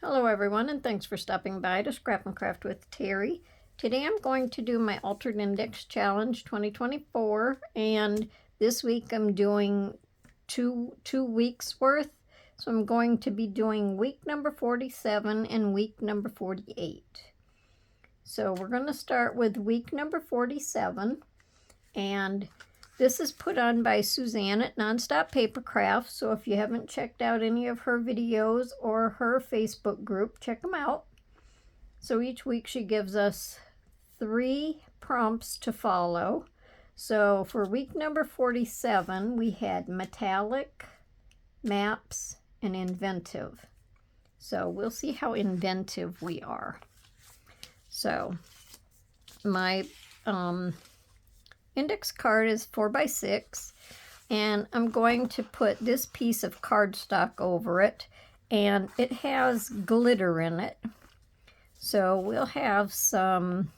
Hello everyone, and thanks for stopping by to Scrap and Craft with Terry. Today I'm going to do my Altered Index Challenge 2024, and this week I'm doing two weeks worth. So I'm going to be doing week number 47 and week number 48. So we're going to start with week number 47, and this is put on by Suzanne at Nonstop Papercrafts, so if you haven't checked out any of her videos or her Facebook group, check them out. So each week she gives us 3 prompts to follow. So for week number 47, we had metallic, maps, and inventive. So we'll see how inventive we are. So my index card is 4x6, and I'm going to put this piece of cardstock over it, and it has glitter in it. So we'll have some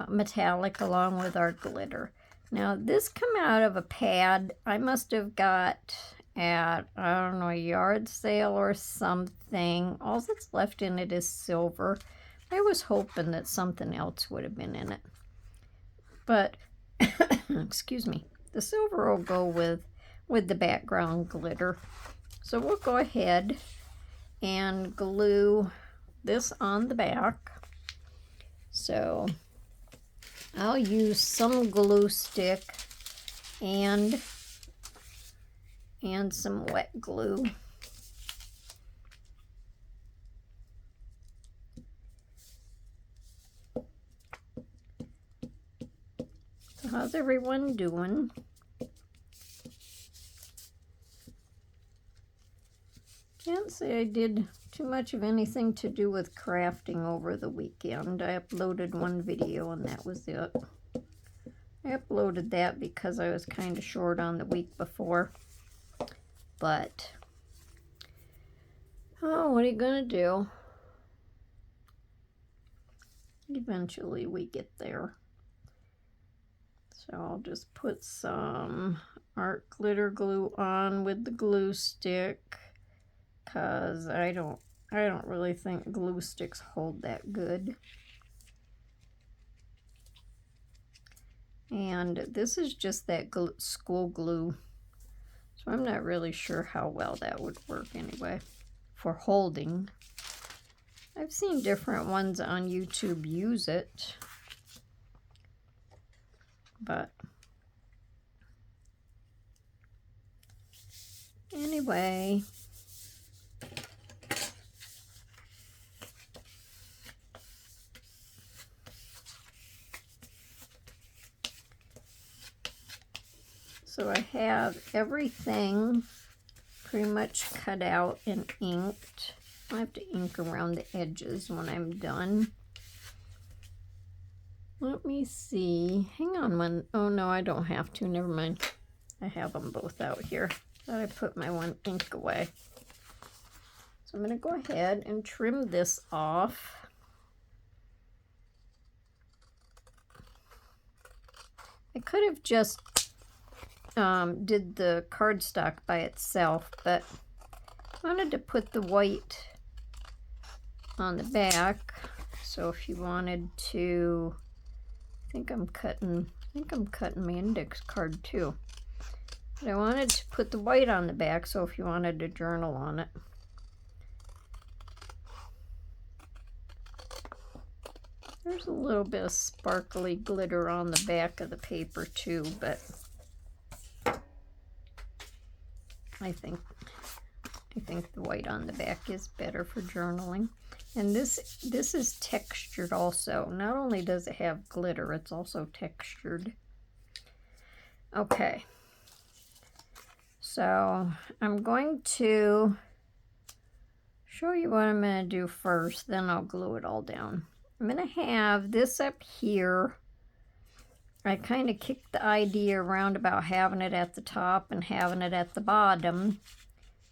metallic along with our glitter. Now this come out of a pad I must have got at, I don't know, a yard sale or something. All that's left in it is silver. I was hoping that something else would have been in it, but excuse me, the silver will go with the background glitter. So we'll go ahead and glue this on the back. So I'll use some glue stick and some wet glue. So how's everyone doing? Can't say I did too much of anything to do with crafting over the weekend. I uploaded one video and that was it. I uploaded that because I was kind of short on the week before. But, oh, what are you gonna do? Eventually we get there. So I'll just put some art glitter glue on with the glue stick, because I don't really think glue sticks hold that good. And this is just that school glue, so I'm not really sure how well that would work anyway for holding. I've seen different ones on YouTube use it, but anyway. So I have everything pretty much cut out and inked. I have to ink around the edges when I'm done. Let me see. Hang on one. Oh no, I don't have to. Never mind. I have them both out here. Thought I put my one ink away. So I'm going to go ahead and trim this off. I could have just did the cardstock by itself, but I wanted to put the white on the back. So if you wanted to, I think I'm cutting my index card too. But I wanted to put the white on the back, so if you wanted to journal on it. There's a little bit of sparkly glitter on the back of the paper too, but I think the white on the back is better for journaling. And this is textured also. Not only does it have glitter, it's also textured. Okay. So I'm going to show you what I'm going to do first, then I'll glue it all down. I'm going to have this up here. I kind of kicked the idea around about having it at the top and having it at the bottom,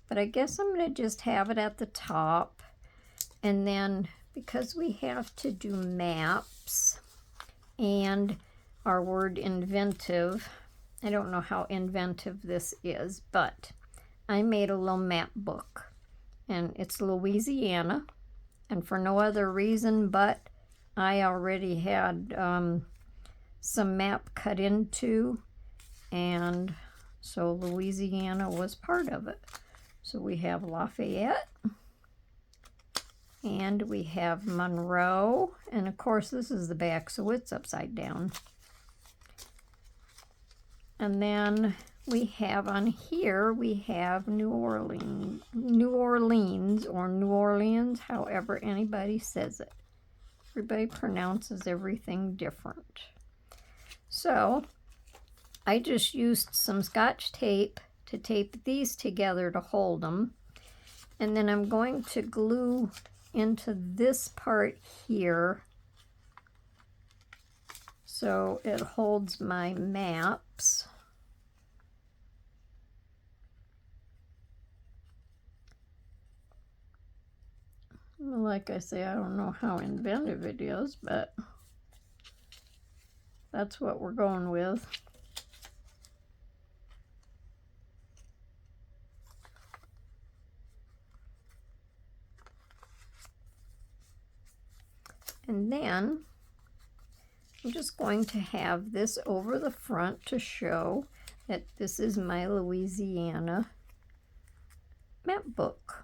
but I guess I'm going to just have it at the top. And then because we have to do maps and our word inventive, I don't know how inventive this is, but I made a little map book, and it's Louisiana, and for no other reason but I already had some map cut into, and so Louisiana was part of it. So we have Lafayette, and we have Monroe, and of course this is the back, so it's upside down. And then we have on here, we have New Orleans, or New Orleans, however anybody says it. Everybody pronounces everything different. So I just used some Scotch tape to tape these together to hold them. And then I'm going to glue into this part here so it holds my maps. Like I say, I don't know how inventive it is, but that's what we're going with. And then I'm just going to have this over the front to show that this is my Louisiana map book.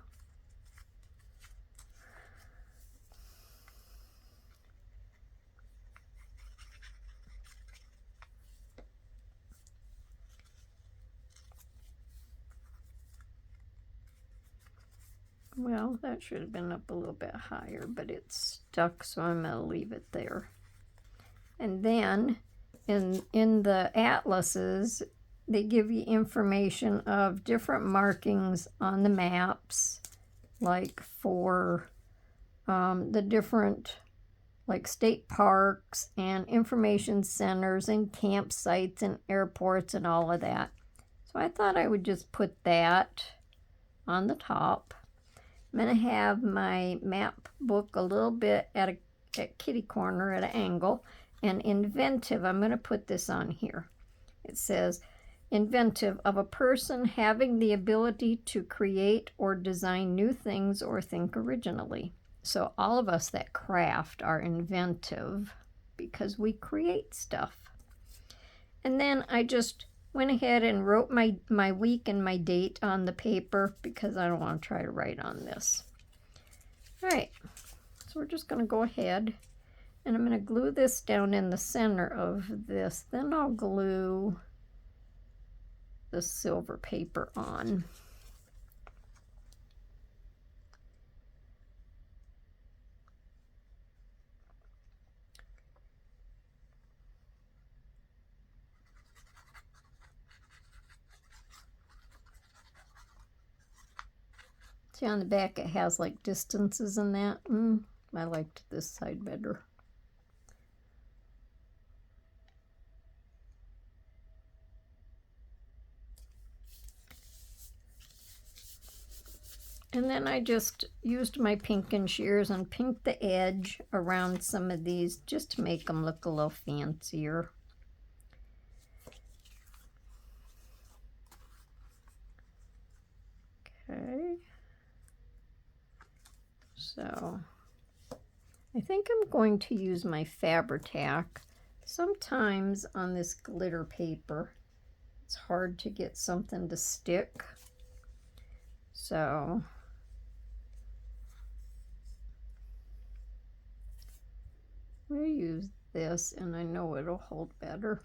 Well, that should have been up a little bit higher, but it's stuck, so I'm going to leave it there. And then in the atlases, they give you information of different markings on the maps, like for the different like state parks and information centers and campsites and airports and all of that. So I thought I would just put that on the top. I'm going to have my map book a little bit at kitty corner at an angle. And inventive, I'm going to put this on here. It says, inventive, of a person having the ability to create or design new things or think originally. So all of us that craft are inventive because we create stuff. And then I just went ahead and wrote my week and my date on the paper because I don't want to try to write on this. All right, so we're just going to go ahead and I'm going to glue this down in the center of this. Then I'll glue the silver paper on. See, on the back it has like distances and that. I liked this side better. And then I just used my pinking shears and pinked the edge around some of these just to make them look a little fancier. Okay. So I think I'm going to use my Fabri-Tac. Sometimes on this glitter paper, it's hard to get something to stick. So I'm going to use this, and I know it'll hold better.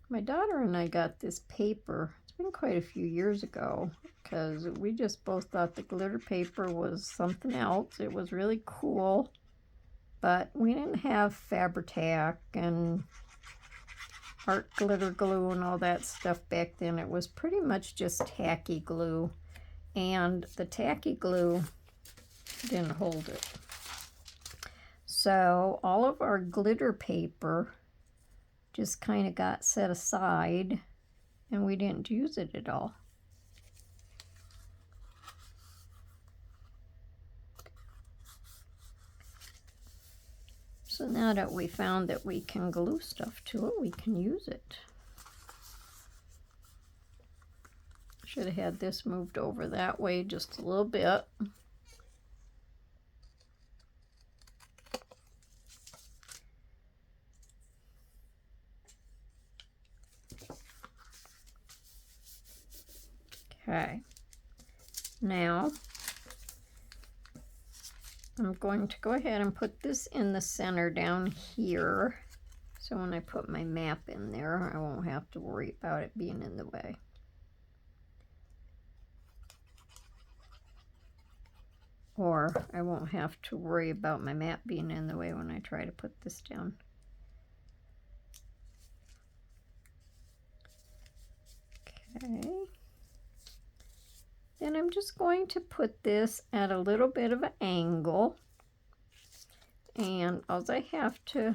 My daughter and I got this paper. It's been quite a few years ago because we just both thought the glitter paper was something else. It was really cool, but we didn't have Fabri-Tac and art glitter glue and all that stuff back then. It was pretty much just tacky glue, and the tacky glue didn't hold it. So all of our glitter paper just kind of got set aside, and we didn't use it at all. So now that we found that we can glue stuff to it, we can use it. Should have had this moved over that way just a little bit. Okay, now I'm going to go ahead and put this in the center down here. So when I put my map in there, I won't have to worry about it being in the way. Or I won't have to worry about my map being in the way when I try to put this down. Okay. Then I'm just going to put this at a little bit of an angle. And all I have to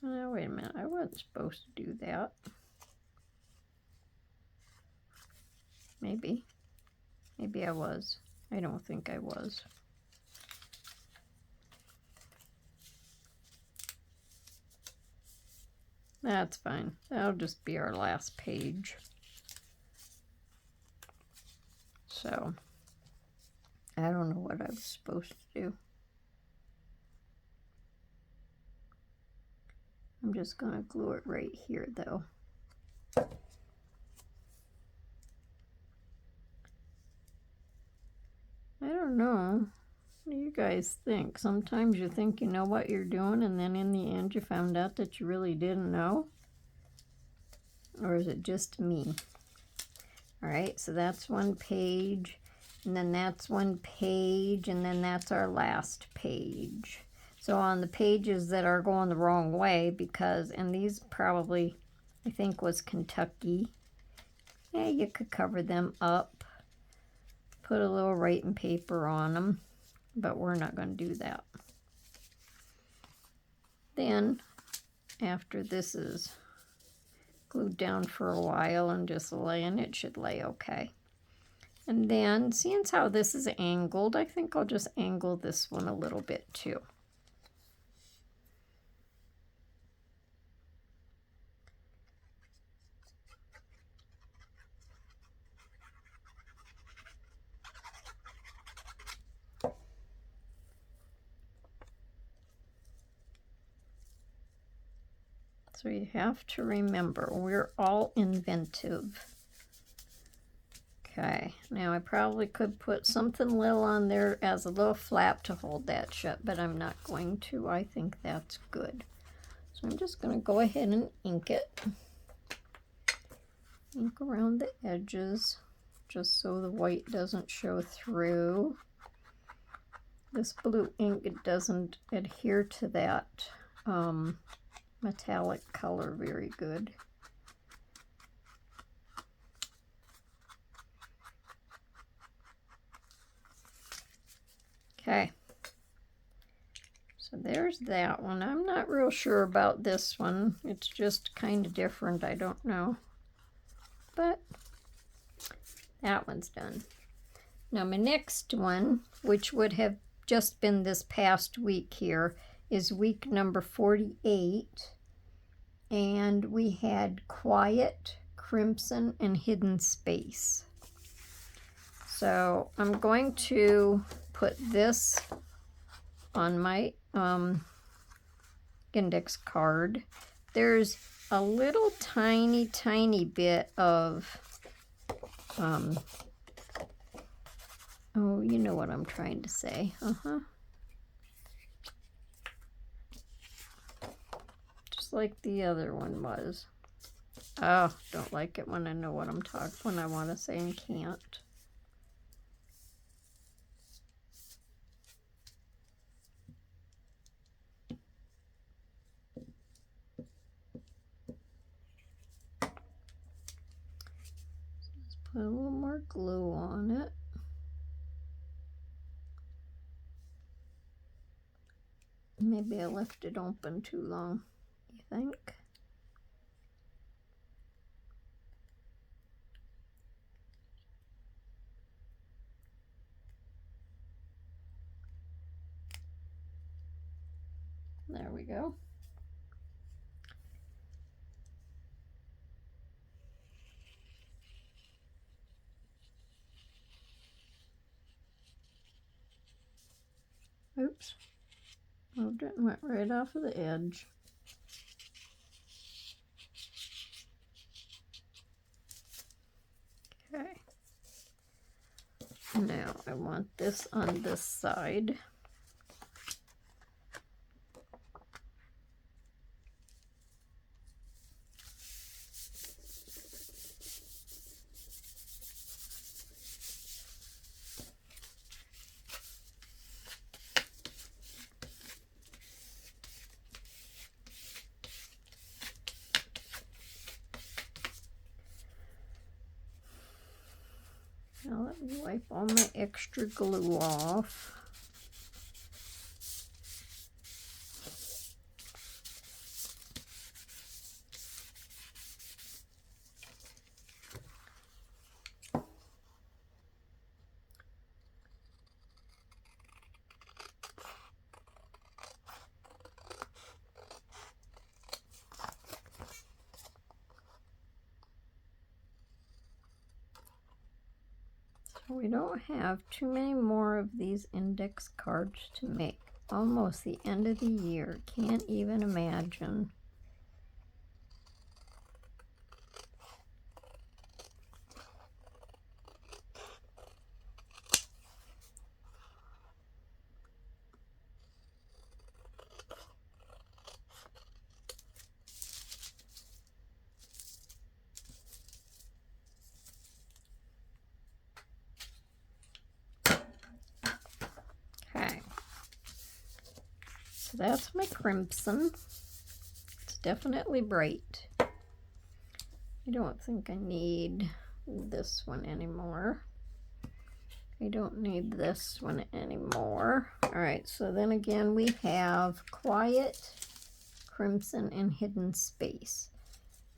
oh, wait a minute, I wasn't supposed to do that. Maybe I was. I don't think I was. That's fine. That'll just be our last page. So, I don't know what I was supposed to do. I'm just going to glue it right here, though. I don't know. What do you guys think? Sometimes you think you know what you're doing, and then in the end you found out that you really didn't know? Or is it just me? All right, so that's one page, and then that's one page, and then that's our last page. So on the pages that are going the wrong way, because, and these probably, I think, was Kentucky. Yeah, you could cover them up. Put a little writing paper on them, but we're not going to do that. Then, after this is glued down for a while and just laying, it should lay okay. And then, seeing as how this is angled, I think I'll just angle this one a little bit too. So you have to remember, we're all inventive. Okay, now I probably could put something little on there as a little flap to hold that shut, but I'm not going to. I think that's good. So I'm just going to go ahead and ink it. Ink around the edges, just so the white doesn't show through. This blue ink, it doesn't adhere to that metallic color very good. Okay, so there's that one. I'm not real sure about this one. It's just kind of different. I don't know. But that one's done. Now my next one, which would have just been this past week here, is week number 48. And we had Quiet, Crimson, and Hidden Space. So I'm going to put this on my index card. There's a little tiny bit of, oh, you know what I'm trying to say. Just like the other one was. Oh, don't like it when I know what I'm talking, when I want to say and can't. Put a little more glue on it. Maybe I left it open too long, you think? There we go. Oops. Moved it and went right off of the edge. Okay. Now I want this on this side. Now let me wipe all my extra glue off. We don't have too many more of these index cards to make. Almost the end of the year. Can't even imagine. Okay. So that's my crimson. It's definitely bright. I don't think I need this one anymore. I don't need this one anymore. All right, so then again we have quiet, crimson, and hidden space.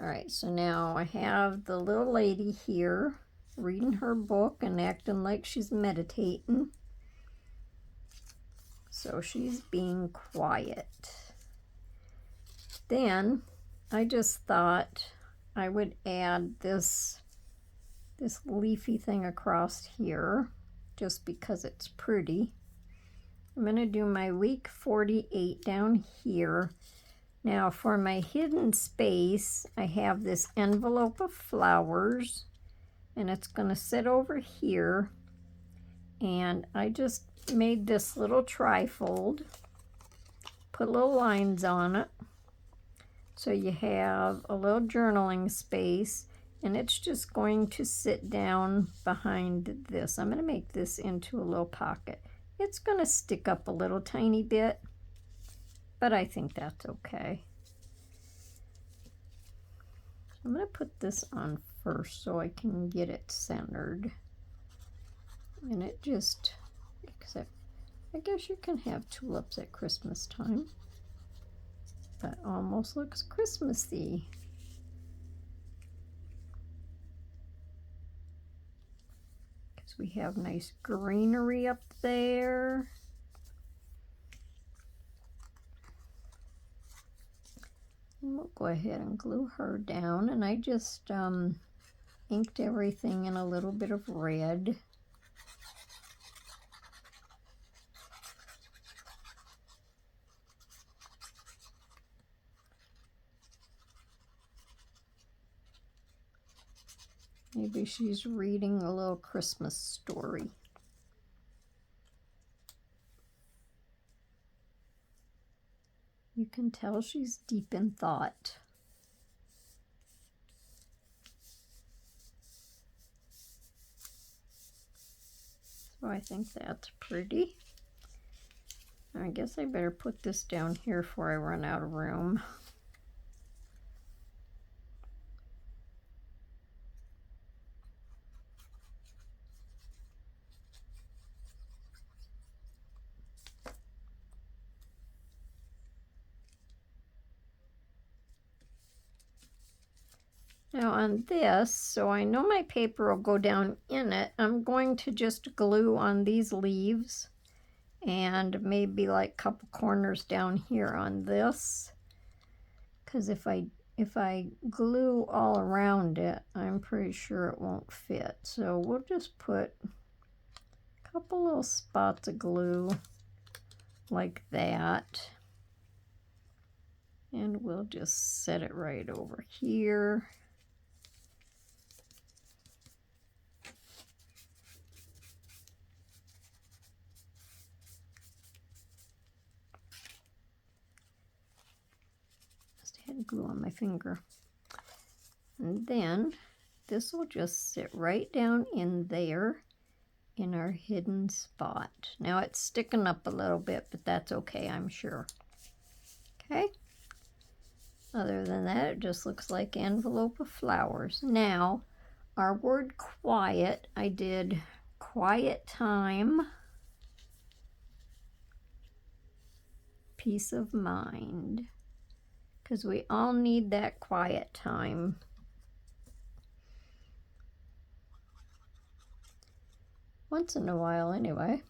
All right, so now I have the little lady here reading her book and acting like she's meditating. So she's being quiet. Then I just thought I would add this leafy thing across here just because it's pretty. I'm going to do my week 48 down here. Now for my hidden space, I have this envelope of flowers and it's going to sit over here, and I just made this little trifold, put little lines on it, so you have a little journaling space, and it's just going to sit down behind this. I'm going to make this into a little pocket. It's going to stick up a little tiny bit, but I think that's okay. I'm going to put this on first so I can get it centered. And it just, except I guess you can have tulips at Christmas time. That almost looks Christmassy. Because we have nice greenery up there. And we'll go ahead and glue her down. And I just inked everything in a little bit of red. Maybe she's reading a little Christmas story. You can tell she's deep in thought. So I think that's pretty. I guess I better put this down here before I run out of room. Now on this, so I know my paper will go down in it, I'm going to just glue on these leaves and maybe like a couple corners down here on this, because if I glue all around it, I'm pretty sure it won't fit. So we'll just put a couple little spots of glue like that. And we'll just set it right over here. Just had glue on my finger. And then this will just sit right down in there in our hidden spot. Now it's sticking up a little bit, but that's okay, I'm sure. Okay. Other than that, it just looks like envelope of flowers. Now, our word quiet, I did quiet time, peace of mind, because we all need that quiet time. Once in a while, anyway.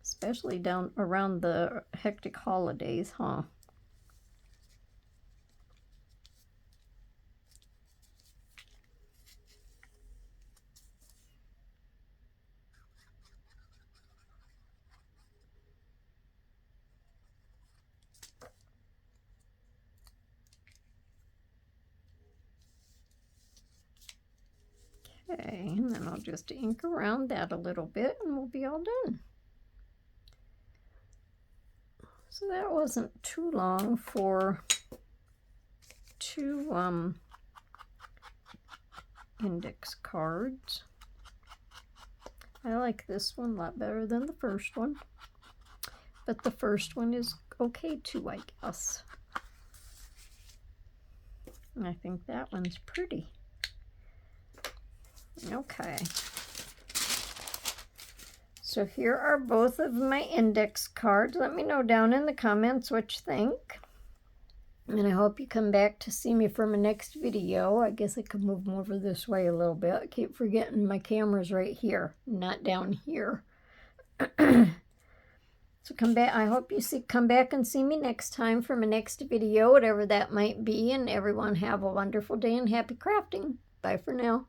Especially down around the hectic holidays, huh? Okay, and then I'll just ink around that a little bit and we'll be all done. So that wasn't too long for two index cards. I like this one a lot better than the first one, but the first one is okay too, I guess. And I think that one's pretty. Okay. So here are both of my index cards. Let me know down in the comments what you think. And I hope you come back to see me for my next video. I guess I could move them over this way a little bit. I keep forgetting my camera's right here, not down here. So come back. I hope you come back and see me next time for my next video, whatever that might be. And everyone have a wonderful day and happy crafting. Bye for now.